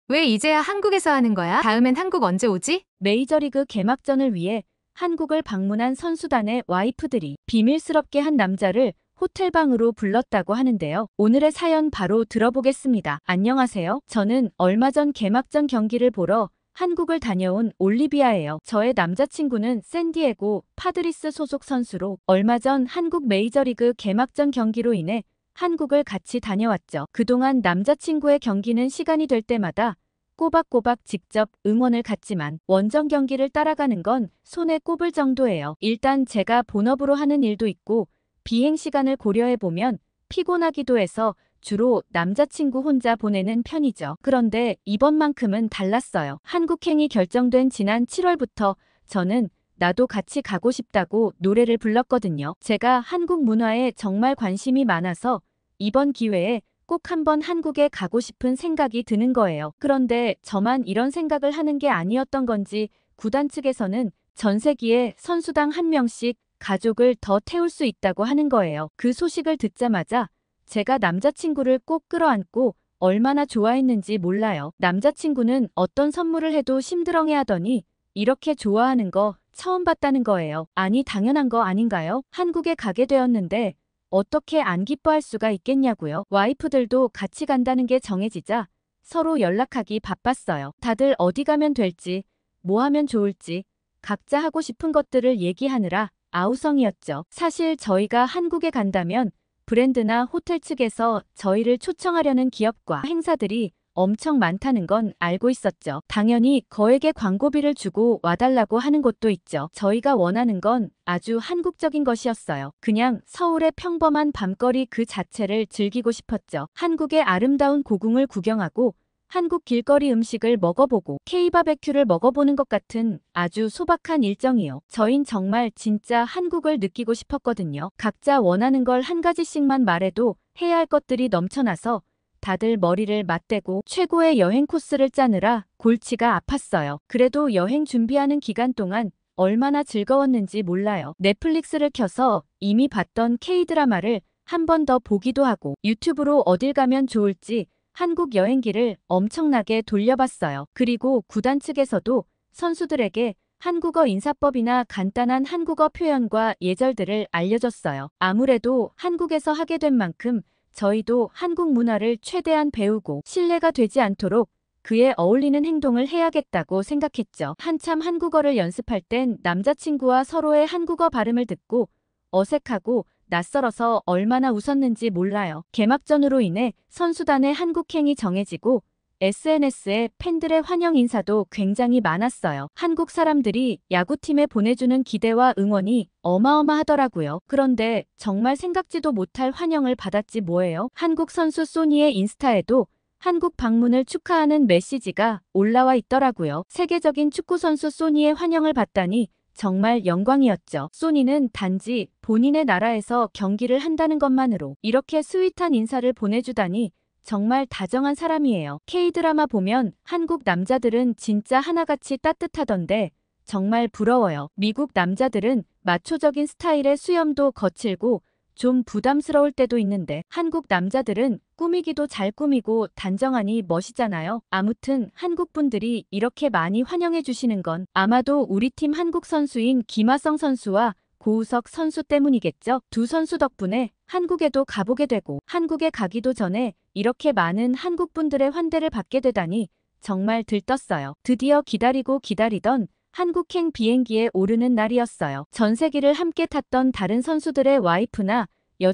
왜 이제야 한국에서 하는 거야? 다음엔 한국 언제 오지? 메이저리그 개막전을 위해 한국을 방문한 선수단의 와이프들이 비밀스럽게 한 남자를 호텔방으로 불렀다고 하는데요. 오늘의 사연 바로 들어보겠습니다. 안녕하세요. 저는 얼마 전 개막전 경기를 보러 한국을 다녀온 올리비아예요. 저의 남자친구는 샌디에고 파드리스 소속 선수로 얼마 전 한국 메이저리그 개막전 경기로 인해 한국을 같이 다녀왔죠. 그동안 남자친구의 경기는 시간이 될 때마다 꼬박꼬박 직접 응원을 갔지만 원정 경기를 따라가는 건 손에 꼽을 정도예요. 일단 제가 본업으로 하는 일도 있고 비행 시간을 고려해보면 피곤하기도 해서 주로 남자친구 혼자 보내는 편이죠. 그런데 이번만큼은 달랐어요. 한국행이 결정된 지난 7월부터 저는 나도 같이 가고 싶다고 노래를 불렀거든요. 제가 한국 문화에 정말 관심이 많아서 이번 기회에 꼭 한번 한국에 가고 싶은 생각이 드는 거예요. 그런데 저만 이런 생각을 하는 게 아니었던 건지 구단 측에서는 전세기에 선수당 한 명씩 가족을 더 태울 수 있다고 하는 거예요. 그 소식을 듣자마자 제가 남자친구를 꼭 끌어안고 얼마나 좋아했는지 몰라요. 남자친구는 어떤 선물을 해도 심드렁해하더니 이렇게 좋아하는 거 처음 봤다는 거예요. 아니 당연한 거 아닌가요? 한국에 가게 되었는데 어떻게 안 기뻐할 수가 있겠냐고요. 와이프들도 같이 간다는 게 정해지자 서로 연락하기 바빴어요. 다들 어디 가면 될지, 뭐 하면 좋을지, 각자 하고 싶은 것들을 얘기하느라 아우성이었죠. 사실 저희가 한국에 간다면 브랜드나 호텔 측에서 저희를 초청하려는 기업과 행사들이 엄청 많다는 건 알고 있었죠. 당연히 거액의 광고비를 주고 와달라고 하는 곳도 있죠. 저희가 원하는 건 아주 한국적인 것이었어요. 그냥 서울의 평범한 밤거리 그 자체를 즐기고 싶었죠. 한국의 아름다운 고궁을 구경하고 한국 길거리 음식을 먹어보고 K바베큐를 먹어보는 것 같은 아주 소박한 일정이요. 저흰 정말 진짜 한국을 느끼고 싶었거든요. 각자 원하는 걸 한 가지씩만 말해도 해야 할 것들이 넘쳐나서 다들 머리를 맞대고 최고의 여행 코스를 짜느라 골치가 아팠어요. 그래도 여행 준비하는 기간 동안 얼마나 즐거웠는지 몰라요. 넷플릭스를 켜서 이미 봤던 K드라마를 한 번 더 보기도 하고 유튜브로 어딜 가면 좋을지 한국 여행기를 엄청나게 돌려봤어요. 그리고 구단 측에서도 선수들에게 한국어 인사법이나 간단한 한국어 표현과 예절들을 알려줬어요. 아무래도 한국에서 하게 된 만큼 저희도 한국 문화를 최대한 배우고 신뢰가 되지 않도록 그에 어울리는 행동을 해야겠다고 생각했죠. 한참 한국어를 연습할 땐 남자친구와 서로의 한국어 발음을 듣고 어색하고 낯설어서 얼마나 웃었는지 몰라요. 개막전으로 인해 선수단의 한국행이 정해지고 SNS에 팬들의 환영 인사도 굉장히 많았어요. 한국 사람들이 야구팀에 보내주는 기대와 응원이 어마어마하더라고요. 그런데 정말 생각지도 못할 환영을 받았지 뭐예요. 한국 선수 소니의 인스타에도 한국 방문을 축하하는 메시지가 올라와 있더라고요. 세계적인 축구 선수 소니의 환영을 받다니 정말 영광이었죠. 소니는 단지 본인의 나라에서 경기를 한다는 것만으로 이렇게 스윗한 인사를 보내주다니 정말 다정한 사람이에요. K드라마 보면 한국 남자들은 진짜 하나같이 따뜻하던데 정말 부러워요. 미국 남자들은 마초적인 스타일의 수염도 거칠고 좀 부담스러울 때도 있는데 한국 남자들은 꾸미기도 잘 꾸미고 단정하니 멋있잖아요. 아무튼 한국 분들이 이렇게 많이 환영해 주시는 건 아마도 우리 팀 한국 선수인 김하성 선수와 고우석 선수 때문이겠죠. 두 선수 덕분에 한국에도 가보게 되고 한국에 가기도 전에 이렇게 많은 한국 분들의 환대를 받게 되다니 정말 들떴어요. 드디어 기다리고 기다리던 한국행 비행기에 오르는 날이었어요. 전세기를 함께 탔던 다른 선수들의 와이프나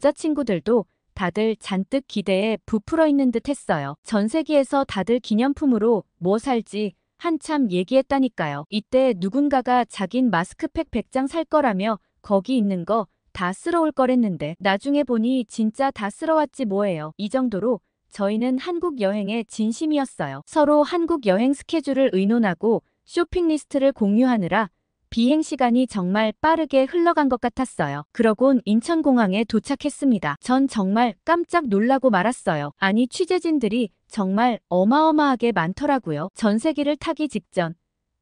여자친구들도 다들 잔뜩 기대에 부풀어 있는 듯 했어요. 전세기에서 다들 기념품으로 뭐 살지 한참 얘기했다니까요. 이때 누군가가 자긴 마스크팩 100장 살 거라며 거기 있는 거 다 쓸어올 거랬는데 나중에 보니 진짜 다 쓸어왔지 뭐예요. 이 정도로 저희는 한국 여행에 진심이었어요. 서로 한국 여행 스케줄을 의논하고 쇼핑 리스트를 공유하느라 비행 시간이 정말 빠르게 흘러간 것 같았어요. 그러곤 인천공항에 도착했습니다. 전 정말 깜짝 놀라고 말았어요. 아니 취재진들이 정말 어마어마하게 많더라고요. 전세기를 타기 직전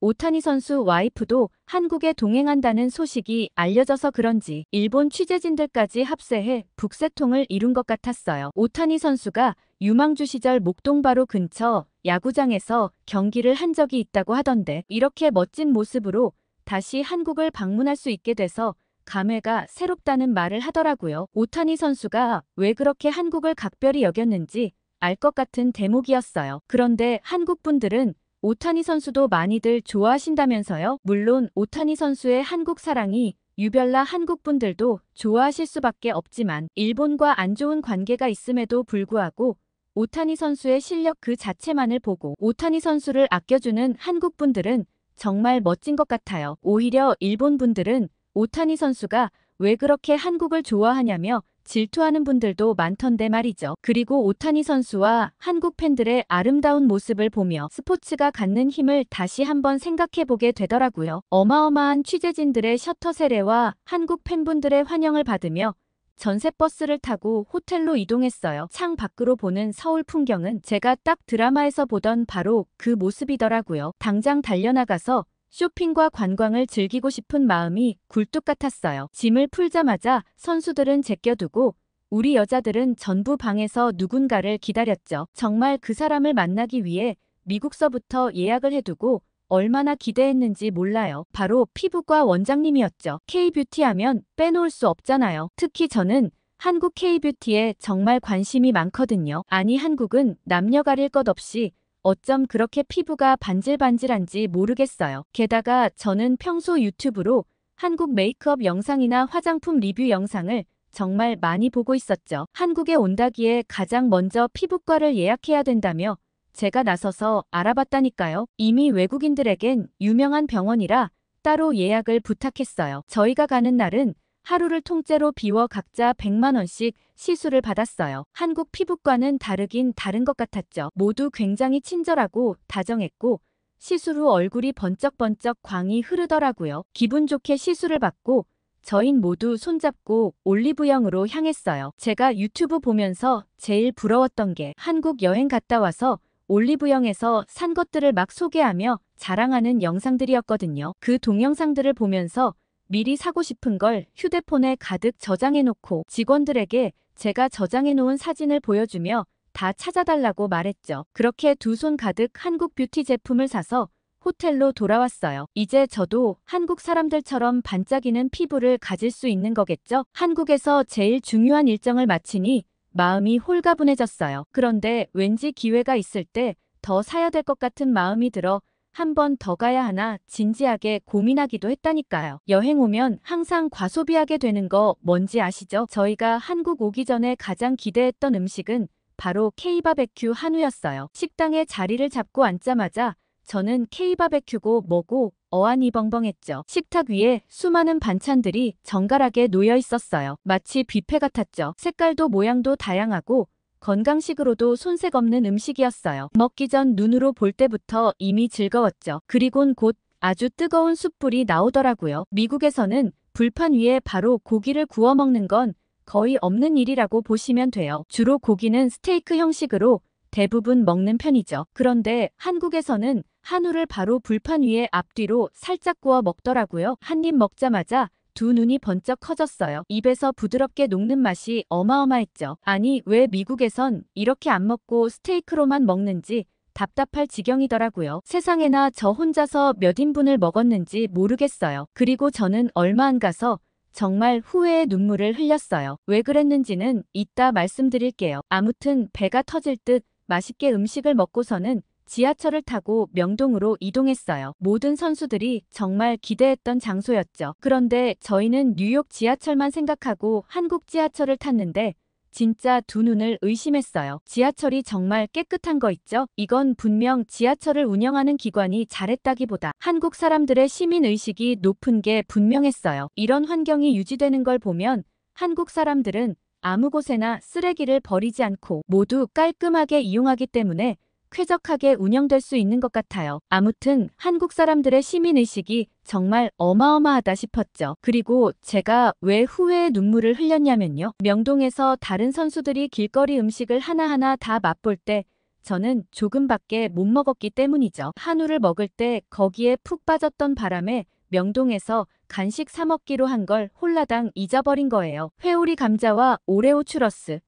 오타니 선수 와이프도 한국에 동행한다는 소식이 알려져서 그런지 일본 취재진들까지 합세해 북새통을 이룬 것 같았어요. 오타니 선수가 유망주 시절 목동바로 근처 야구장에서 경기를 한 적이 있다고 하던데 이렇게 멋진 모습으로 다시 한국을 방문할 수 있게 돼서 감회가 새롭다는 말을 하더라고요. 오타니 선수가 왜 그렇게 한국을 각별히 여겼는지 알 것 같은 대목이었어요. 그런데 한국 분들은 오타니 선수도 많이들 좋아하신다면서요? 물론 오타니 선수의 한국 사랑이 유별나 한국 분들도 좋아하실 수밖에 없지만 일본과 안 좋은 관계가 있음에도 불구하고 오타니 선수의 실력 그 자체만을 보고 오타니 선수를 아껴주는 한국 분들은 정말 멋진 것 같아요. 오히려 일본 분들은 오타니 선수가 왜 그렇게 한국을 좋아하냐며 질투하는 분들도 많던데 말이죠. 그리고 오타니 선수와 한국 팬들의 아름다운 모습을 보며 스포츠가 갖는 힘을 다시 한번 생각해보게 되더라고요. 어마어마한 취재진들의 셔터 세례와 한국 팬분들의 환영을 받으며 전세버스를 타고 호텔로 이동했어요. 창 밖으로 보는 서울 풍경은 제가 딱 드라마에서 보던 바로 그 모습이더라고요. 당장 달려나가서 쇼핑과 관광을 즐기고 싶은 마음이 굴뚝 같았어요. 짐을 풀자마자 선수들은 제껴두고 우리 여자들은 전부 방에서 누군가를 기다렸죠. 정말 그 사람을 만나기 위해 미국서부터 예약을 해두고 얼마나 기대했는지 몰라요. 바로 피부과 원장님이었죠. K뷰티 하면 빼놓을 수 없잖아요. 특히 저는 한국 K뷰티에 정말 관심이 많거든요. 아니 한국은 남녀 가릴 것 없이 어쩜 그렇게 피부가 반질반질한지 모르겠어요. 게다가 저는 평소 유튜브로 한국 메이크업 영상이나 화장품 리뷰 영상을 정말 많이 보고 있었죠. 한국에 온다기에 가장 먼저 피부과를 예약해야 된다며 제가 나서서 알아봤다니까요. 이미 외국인들에겐 유명한 병원이라 따로 예약을 부탁했어요. 저희가 가는 날은 하루를 통째로 비워 각자 100만 원씩 시술을 받았어요. 한국 피부과는 다르긴 다른 것 같았죠. 모두 굉장히 친절하고 다정했고 시술 후 얼굴이 번쩍번쩍 광이 흐르더라고요. 기분 좋게 시술을 받고 저흰 모두 손잡고 올리브영으로 향했어요. 제가 유튜브 보면서 제일 부러웠던 게 한국 여행 갔다 와서 올리브영에서 산 것들을 막 소개하며 자랑하는 영상들이었거든요. 그 동영상들을 보면서 미리 사고 싶은 걸 휴대폰에 가득 저장해놓고 직원들에게 제가 저장해놓은 사진을 보여주며 다 찾아달라고 말했죠. 그렇게 두 손 가득 한국 뷰티 제품을 사서 호텔로 돌아왔어요. 이제 저도 한국 사람들처럼 반짝이는 피부를 가질 수 있는 거겠죠? 한국에서 제일 중요한 일정을 마치니 마음이 홀가분해졌어요. 그런데 왠지 기회가 있을 때 더 사야 될 것 같은 마음이 들어 한 번 더 가야 하나 진지하게 고민하기도 했다니까요. 여행 오면 항상 과소비하게 되는 거 뭔지 아시죠? 저희가 한국 오기 전에 가장 기대했던 음식은 바로 K바베큐 한우였어요. 식당에 자리를 잡고 앉자마자 저는 K바베큐고 뭐고 어안이 벙벙했죠. 식탁 위에 수많은 반찬들이 정갈하게 놓여 있었어요. 마치 뷔페 같았죠. 색깔도 모양도 다양하고 건강식으로도 손색 없는 음식이었어요. 먹기 전 눈으로 볼 때부터 이미 즐거웠죠. 그리곤 곧 아주 뜨거운 숯불이 나오더라고요. 미국에서는 불판 위에 바로 고기를 구워 먹는 건 거의 없는 일이라고 보시면 돼요. 주로 고기는 스테이크 형식으로 대부분 먹는 편이죠. 그런데 한국에서는 한우를 바로 불판 위에 앞뒤로 살짝 구워 먹더라고요. 한 입 먹자마자 두 눈이 번쩍 커졌어요. 입에서 부드럽게 녹는 맛이 어마어마했죠. 아니 왜 미국에선 이렇게 안 먹고 스테이크로만 먹는지 답답할 지경이더라고요. 세상에나 저 혼자서 몇 인분을 먹었는지 모르겠어요. 그리고 저는 얼마 안 가서 정말 후회의 눈물을 흘렸어요. 왜 그랬는지는 이따 말씀드릴게요. 아무튼 배가 터질 듯 맛있게 음식을 먹고서는 지하철을 타고 명동으로 이동했어요. 모든 선수들이 정말 기대했던 장소였죠. 그런데 저희는 뉴욕 지하철만 생각하고 한국 지하철을 탔는데 진짜 두 눈을 의심했어요. 지하철이 정말 깨끗한 거 있죠? 이건 분명 지하철을 운영하는 기관이 잘했다기보다 한국 사람들의 시민의식이 높은 게 분명했어요. 이런 환경이 유지되는 걸 보면 한국 사람들은 아무 곳에나 쓰레기를 버리지 않고 모두 깔끔하게 이용하기 때문에 쾌적하게 운영될 수 있는 것 같아요. 아무튼 한국 사람들의 시민의식이 정말 어마어마하다 싶었죠. 그리고 제가 왜 후회의 눈물을 흘렸냐면요. 명동에서 다른 선수들이 길거리 음식을 하나하나 다 맛볼 때 저는 조금밖에 못 먹었기 때문이죠. 한우를 먹을 때 거기에 푹 빠졌던 바람에 명동에서 간식 사 먹기로 한 걸 홀라당 잊어버린 거예요. 회오리 감자와 오레오 추러스,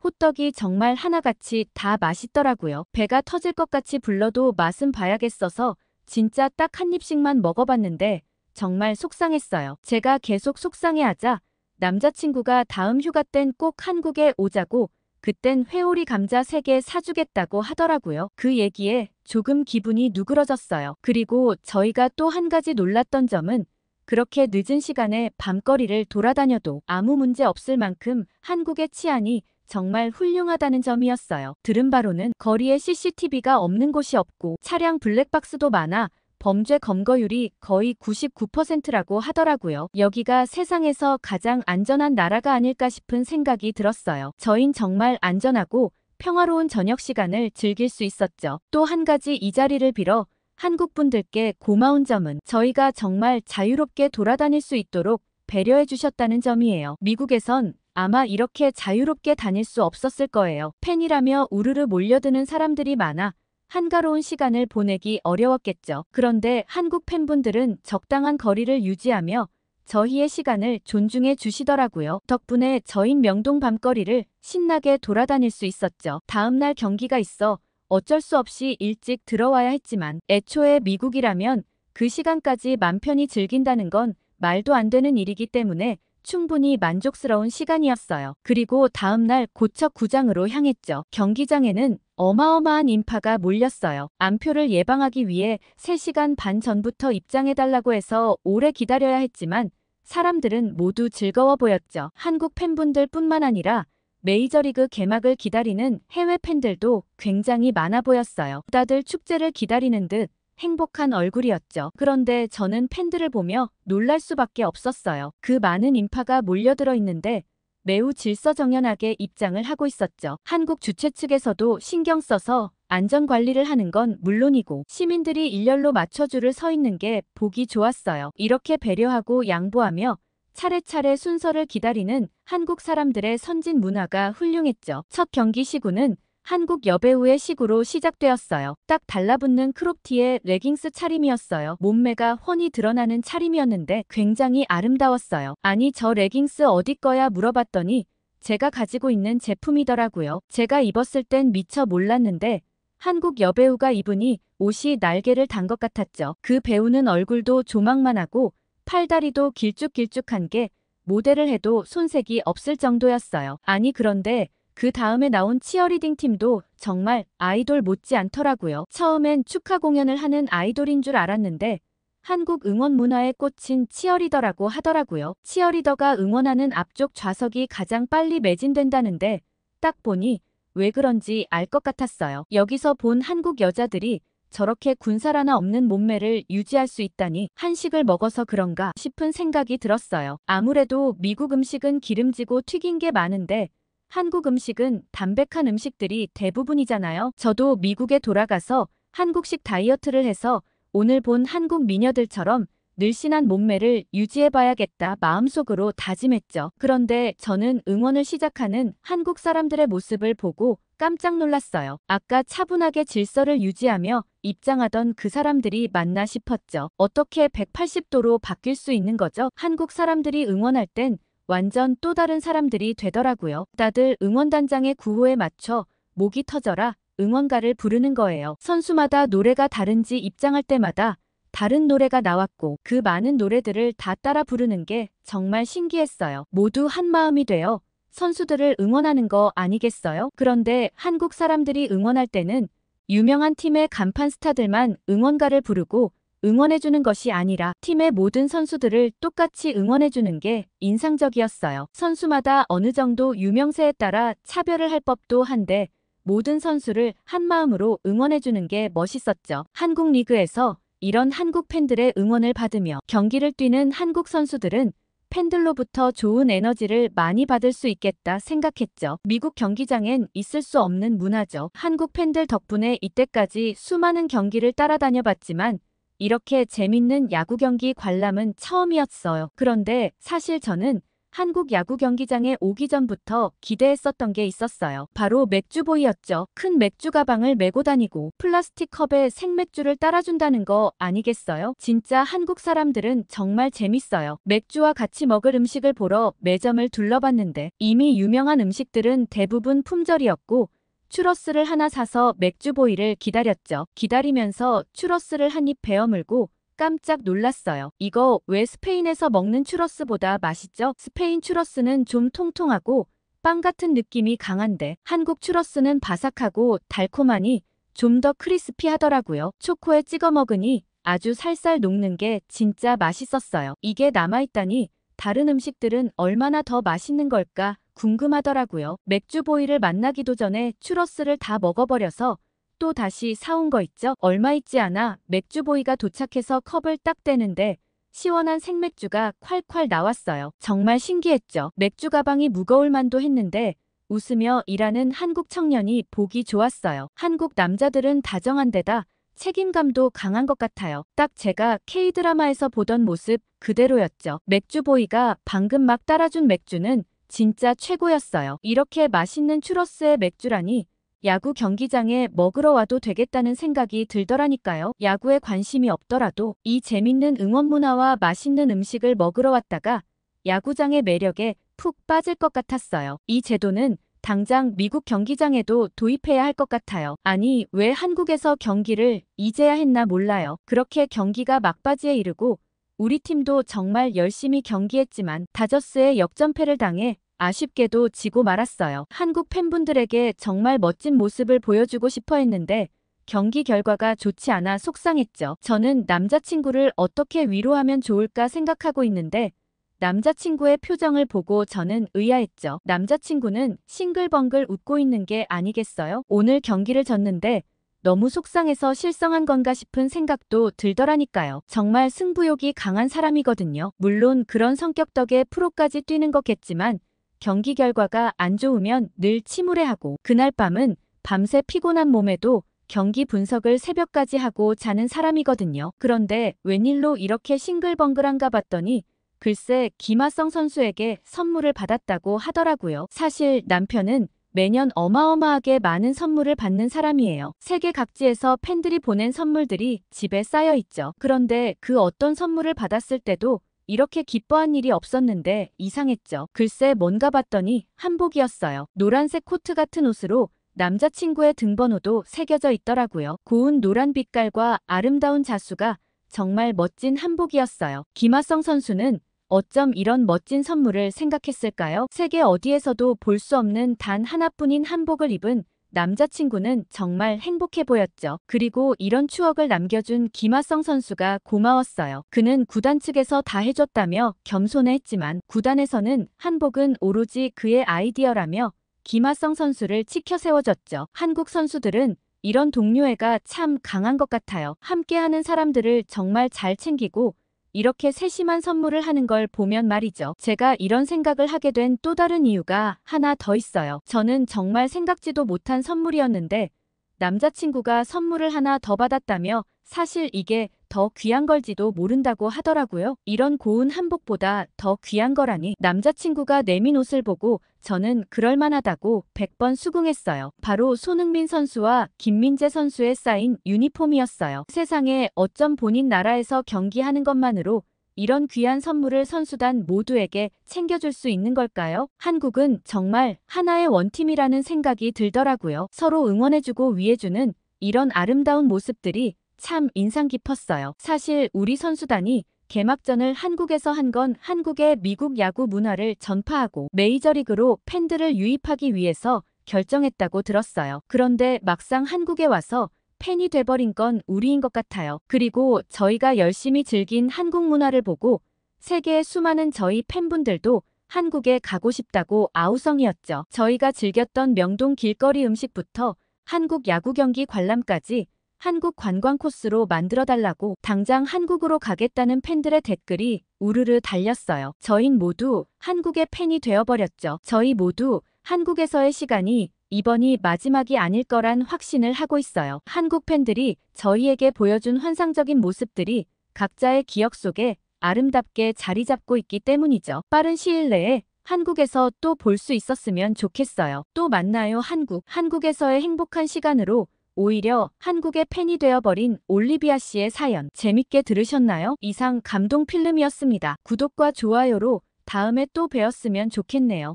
호떡이 정말 하나같이 다 맛있더라고요. 배가 터질 것 같이 불러도 맛은 봐야겠어서 진짜 딱 한 입씩만 먹어봤는데 정말 속상했어요. 제가 계속 속상해하자 남자친구가 다음 휴가 땐 꼭 한국에 오자고 그땐 회오리 감자 3개 사주겠다고 하더라고요. 그 얘기에 조금 기분이 누그러졌어요. 그리고 저희가 또 한 가지 놀랐던 점은 그렇게 늦은 시간에 밤거리를 돌아다녀도 아무 문제 없을 만큼 한국의 치안이 정말 훌륭하다는 점이었어요. 들은 바로는 거리에 CCTV가 없는 곳이 없고 차량 블랙박스도 많아 범죄 검거율이 거의 99%라고 하더라고요. 여기가 세상에서 가장 안전한 나라가 아닐까 싶은 생각이 들었어요. 저흰 정말 안전하고 평화로운 저녁 시간을 즐길 수 있었죠. 또 한 가지 이 자리를 빌어 한국 분들께 고마운 점은 저희가 정말 자유롭게 돌아다닐 수 있도록 배려해 주셨다는 점이에요. 미국에선 아마 이렇게 자유롭게 다닐 수 없었을 거예요. 팬이라며 우르르 몰려드는 사람들이 많아 한가로운 시간을 보내기 어려웠겠죠. 그런데 한국 팬분들은 적당한 거리를 유지하며 저희의 시간을 존중해 주시더라고요. 덕분에 저흰 명동 밤거리를 신나게 돌아다닐 수 있었죠. 다음날 경기가 있어 어쩔 수 없이 일찍 들어와야 했지만 애초에 미국이라면 그 시간까지 맘 편히 즐긴다는 건 말도 안 되는 일이기 때문에 충분히 만족스러운 시간이었어요. 그리고 다음날 고척구장으로 향했죠. 경기장에는 어마어마한 인파가 몰렸어요. 암표를 예방하기 위해 3시간 반 전부터 입장해달라고 해서 오래 기다려야 했지만 사람들은 모두 즐거워 보였죠. 한국 팬분들 뿐만 아니라 메이저리그 개막을 기다리는 해외 팬들도 굉장히 많아 보였어요. 다들 축제를 기다리는 듯 행복한 얼굴이었죠. 그런데 저는 팬들을 보며 놀랄 수밖에 없었어요. 그 많은 인파가 몰려들어 있는데 매우 질서정연하게 입장을 하고 있었죠. 한국 주최 측에서도 신경 써서 안전관리를 하는 건 물론이고 시민들이 일렬로 맞춰 줄을 서 있는 게 보기 좋았어요. 이렇게 배려하고 양보하며 차례차례 순서를 기다리는 한국 사람들의 선진 문화가 훌륭했죠. 첫 경기 시구는 한국 여배우의 시구로 시작되었어요. 딱 달라붙는 크롭티에 레깅스 차림이었어요. 몸매가 훤히 드러나는 차림이었는데 굉장히 아름다웠어요. 아니 저 레깅스 어디 거야 물어봤더니 제가 가지고 있는 제품이더라고요. 제가 입었을 땐 미처 몰랐는데 한국 여배우가 입으니 옷이 날개를 단 것 같았죠. 그 배우는 얼굴도 조망만하고 팔다리도 길쭉길쭉한 게 모델을 해도 손색이 없을 정도였어요. 아니 그런데 그 다음에 나온 치어리딩 팀도 정말 아이돌 못지 않더라고요. 처음엔 축하 공연을 하는 아이돌인 줄 알았는데 한국 응원 문화에 꽂힌 치어리더라고 하더라고요. 치어리더가 응원하는 앞쪽 좌석이 가장 빨리 매진된다는데 딱 보니 왜 그런지 알 것 같았어요. 여기서 본 한국 여자들이 저렇게 군살 하나 없는 몸매를 유지할 수 있다니 한식을 먹어서 그런가 싶은 생각이 들었어요. 아무래도 미국 음식은 기름지고 튀긴 게 많은데 한국 음식은 담백한 음식들이 대부분이잖아요. 저도 미국에 돌아가서 한국식 다이어트를 해서 오늘 본 한국 미녀들처럼 늘씬한 몸매를 유지해봐야겠다 마음속으로 다짐했죠. 그런데 저는 응원을 시작하는 한국 사람들의 모습을 보고 깜짝 놀랐어요. 아까 차분하게 질서를 유지하며 입장하던 그 사람들이 맞나 싶었죠. 어떻게 180도로 바뀔 수 있는 거죠? 한국 사람들이 응원할 땐 완전 또 다른 사람들이 되더라고요. 다들 응원단장의 구호에 맞춰 목이 터져라 응원가를 부르는 거예요. 선수마다 노래가 다른지 입장할 때마다 다른 노래가 나왔고 그 많은 노래들을 다 따라 부르는 게 정말 신기했어요. 모두 한 마음이 되어 선수들을 응원하는 거 아니겠어요? 그런데 한국 사람들이 응원할 때는 유명한 팀의 간판 스타들만 응원가를 부르고 응원해주는 것이 아니라 팀의 모든 선수들을 똑같이 응원해주는 게 인상적이었어요. 선수마다 어느 정도 유명세에 따라 차별을 할 법도 한데 모든 선수를 한마음으로 응원해주는 게 멋있었죠. 한국 리그에서 이런 한국 팬들의 응원을 받으며 경기를 뛰는 한국 선수들은 팬들로부터 좋은 에너지를 많이 받을 수 있겠다 생각했죠. 미국 경기장엔 있을 수 없는 문화죠. 한국 팬들 덕분에 이때까지 수많은 경기를 따라다녀 봤지만 이렇게 재밌는 야구 경기 관람은 처음이었어요. 그런데 사실 저는 한국 야구 경기장에 오기 전부터 기대했었던 게 있었어요. 바로 맥주보이였죠. 큰 맥주 가방을 메고 다니고 플라스틱 컵에 생맥주를 따라준다는 거 아니겠어요? 진짜 한국 사람들은 정말 재밌어요. 맥주와 같이 먹을 음식을 보러 매점을 둘러봤는데 이미 유명한 음식들은 대부분 품절이었고 추러스를 하나 사서 맥주보이를 기다렸죠. 기다리면서 추러스를 한 입 베어물고 깜짝 놀랐어요. 이거 왜 스페인에서 먹는 추러스보다 맛있죠? 스페인 추러스는 좀 통통하고 빵 같은 느낌이 강한데 한국 추러스는 바삭하고 달콤하니 좀 더 크리스피하더라고요. 초코에 찍어 먹으니 아주 살살 녹는 게 진짜 맛있었어요. 이게 남아있다니 다른 음식들은 얼마나 더 맛있는 걸까 궁금하더라고요. 맥주보이를 만나기도 전에 추러스를 다 먹어버려서 또 다시 사온 거 있죠? 얼마 있지 않아 맥주보이가 도착해서 컵을 딱 떼는데 시원한 생맥주가 콸콸 나왔어요. 정말 신기했죠? 맥주 가방이 무거울 만도 했는데 웃으며 일하는 한국 청년이 보기 좋았어요. 한국 남자들은 다정한 데다 책임감도 강한 것 같아요. 딱 제가 K드라마에서 보던 모습 그대로였죠. 맥주보이가 방금 막 따라준 맥주는 진짜 최고였어요. 이렇게 맛있는 추러스의 맥주라니 야구 경기장에 먹으러 와도 되겠다는 생각이 들더라니까요. 야구에 관심이 없더라도 이 재밌는 응원 문화와 맛있는 음식을 먹으러 왔다가 야구장의 매력에 푹 빠질 것 같았어요. 이 제도는 당장 미국 경기장에도 도입해야 할 것 같아요. 아니, 왜 한국에서 경기를 이제야 했나 몰라요. 그렇게 경기가 막바지에 이르고 우리 팀도 정말 열심히 경기했지만 다저스의 역전패를 당해 아쉽게도 지고 말았어요. 한국 팬분들에게 정말 멋진 모습을 보여주고 싶어 했는데 경기 결과가 좋지 않아 속상했죠. 저는 남자친구를 어떻게 위로하면 좋을까 생각하고 있는데 남자친구의 표정을 보고 저는 의아했죠. 남자친구는 싱글벙글 웃고 있는 게 아니겠어요? 오늘 경기를 졌는데 너무 속상해서 실성한 건가 싶은 생각도 들더라니까요. 정말 승부욕이 강한 사람이거든요. 물론 그런 성격 덕에 프로까지 뛰는 거겠지만 경기 결과가 안 좋으면 늘 침울해하고 그날 밤은 밤새 피곤한 몸에도 경기 분석을 새벽까지 하고 자는 사람이거든요. 그런데 웬일로 이렇게 싱글벙글한가 봤더니 글쎄 김하성 선수에게 선물을 받았다고 하더라고요. 사실 남편은 매년 어마어마하게 많은 선물을 받는 사람이에요. 세계 각지에서 팬들이 보낸 선물들이 집에 쌓여 있죠. 그런데 그 어떤 선물을 받았을 때도 이렇게 기뻐한 일이 없었는데 이상했죠. 글쎄 뭔가 봤더니 한복이었어요. 노란색 코트 같은 옷으로 남자친구의 등번호도 새겨져 있더라고요. 고운 노란 빛깔과 아름다운 자수가 정말 멋진 한복이었어요. 김하성 선수는 어쩜 이런 멋진 선물을 생각했을까요? 세계 어디에서도 볼 수 없는 단 하나뿐인 한복을 입은 남자친구는 정말 행복해 보였죠. 그리고 이런 추억을 남겨준 김하성 선수가 고마웠어요. 그는 구단 측에서 다 해줬다며 겸손해했지만 구단에서는 한복은 오로지 그의 아이디어라며 김하성 선수를 치켜 세워줬죠. 한국 선수들은 이런 동료애가 참 강한 것 같아요. 함께하는 사람들을 정말 잘 챙기고 이렇게 세심한 선물을 하는 걸 보면 말이죠. 제가 이런 생각을 하게 된 또 다른 이유가 하나 더 있어요. 저는 정말 생각지도 못한 선물이었는데 남자친구가 선물을 하나 더 받았다며 사실 이게 더 귀한 걸지도 모른다고 하더라고요. 이런 고운 한복보다 더 귀한 거라니. 남자친구가 내민 옷을 보고 저는 그럴만하다고 100번 수긍했어요. 바로 손흥민 선수와 김민재 선수의 사인 유니폼이었어요. 세상에 어쩜 본인 나라에서 경기하는 것만으로 이런 귀한 선물을 선수단 모두에게 챙겨줄 수 있는 걸까요? 한국은 정말 하나의 원팀이라는 생각이 들더라고요. 서로 응원해주고 위해주는 이런 아름다운 모습들이 참 인상 깊었어요. 사실 우리 선수단이 개막전을 한국에서 한 건 한국의 미국 야구 문화를 전파하고 메이저리그로 팬들을 유입하기 위해서 결정했다고 들었어요. 그런데 막상 한국에 와서 팬이 돼버린 건 우리인 것 같아요. 그리고 저희가 열심히 즐긴 한국 문화를 보고 세계의 수많은 저희 팬분들도 한국에 가고 싶다고 아우성이었죠. 저희가 즐겼던 명동 길거리 음식부터 한국 야구 경기 관람까지 한국 관광 코스로 만들어달라고 당장 한국으로 가겠다는 팬들의 댓글이 우르르 달렸어요. 저흰 모두 한국의 팬이 되어버렸죠. 저희 모두 한국에서의 시간이 이번이 마지막이 아닐 거란 확신을 하고 있어요. 한국 팬들이 저희에게 보여준 환상적인 모습들이 각자의 기억 속에 아름답게 자리 잡고 있기 때문이죠. 빠른 시일 내에 한국에서 또 볼 수 있었으면 좋겠어요. 또 만나요 한국. 한국에서의 행복한 시간으로 오히려 한국의 팬이 되어버린 올리비아 씨의 사연. 재밌게 들으셨나요? 이상 감동 필름이었습니다. 구독과 좋아요로 다음에 또 뵈었으면 좋겠네요.